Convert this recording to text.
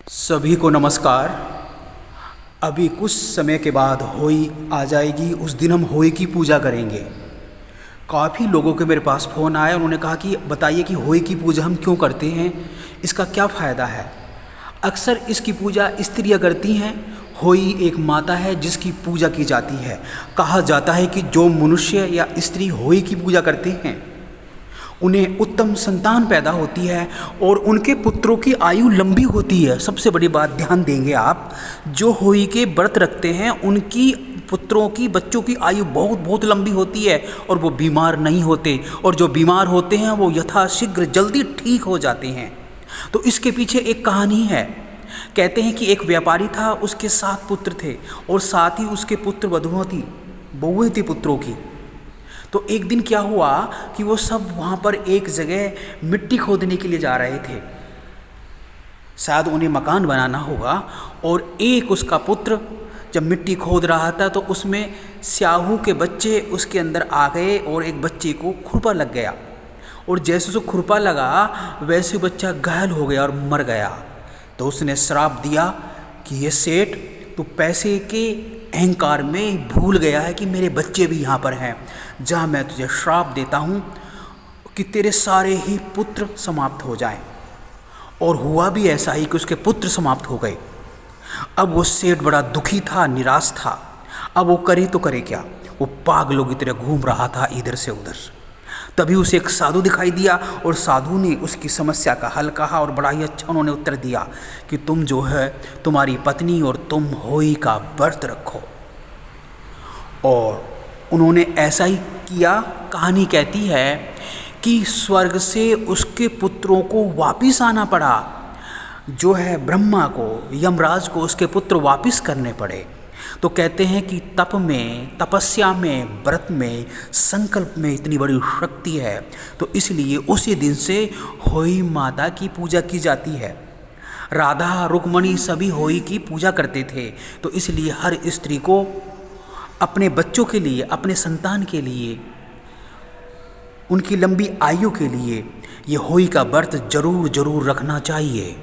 सभी को नमस्कार। अभी कुछ समय के बाद होली आ जाएगी। उस दिन हम होली की पूजा करेंगे। काफ़ी लोगों के मेरे पास फ़ोन आया, उन्होंने कहा कि बताइए कि होली की पूजा हम क्यों करते हैं, इसका क्या फ़ायदा है। अक्सर इसकी पूजा स्त्रियां करती हैं। होली एक माता है जिसकी पूजा की जाती है। कहा जाता है कि जो मनुष्य या स्त्री होली की पूजा करते हैं उन्हें उत्तम संतान पैदा होती है और उनके पुत्रों की आयु लंबी होती है। सबसे बड़ी बात ध्यान देंगे आप, जो होली के व्रत रखते हैं उनकी पुत्रों की, बच्चों की आयु बहुत बहुत लंबी होती है और वो बीमार नहीं होते, और जो बीमार होते हैं वो यथाशीघ्र जल्दी ठीक हो जाते हैं। तो इसके पीछे एक कहानी है। कहते हैं कि एक व्यापारी था, उसके 7 पुत्र थे और साथ ही उसके पुत्र बहुएं थी पुत्रों की। तो एक दिन क्या हुआ कि वो सब वहाँ पर एक जगह मिट्टी खोदने के लिए जा रहे थे। शायद उन्हें मकान बनाना होगा, और एक उसका पुत्र जब मिट्टी खोद रहा था तो उसमें स्याहू के बच्चे उसके अंदर आ गए और एक बच्चे को खुरपा लग गया, और जैसे उसे खुरपा लगा वैसे बच्चा घायल हो गया और मर गया। तो उसने श्राप दिया कि ये सेठ, तो पैसे के अहंकार में भूल गया है कि मेरे बच्चे भी यहाँ पर हैं। जहाँ मैं तुझे श्राप देता हूँ कि तेरे सारे ही पुत्र समाप्त हो जाएं। और हुआ भी ऐसा ही कि उसके पुत्र समाप्त हो गए। अब वो सेठ बड़ा दुखी था, निराश था। अब वो करे तो करे क्या, वो पागलों की तरह घूम रहा था इधर से उधर। तभी उसे एक साधु दिखाई दिया और साधु ने उसकी समस्या का हल कहा, और बड़ा ही अच्छा उन्होंने उत्तर दिया कि तुम जो है, तुम्हारी पत्नी और तुम होली का व्रत रखो। और उन्होंने ऐसा ही किया। कहानी कहती है कि स्वर्ग से उसके पुत्रों को वापिस आना पड़ा, जो है ब्रह्मा को, यमराज को उसके पुत्र वापिस करने पड़े। तो कहते हैं कि तप में, तपस्या में, व्रत में, संकल्प में इतनी बड़ी शक्ति है। तो इसलिए उसी दिन से होली माता की पूजा की जाती है। राधा रुक्मणी सभी होली की पूजा करते थे। तो इसलिए हर स्त्री को अपने बच्चों के लिए, अपने संतान के लिए, उनकी लंबी आयु के लिए ये होली का व्रत जरूर रखना चाहिए।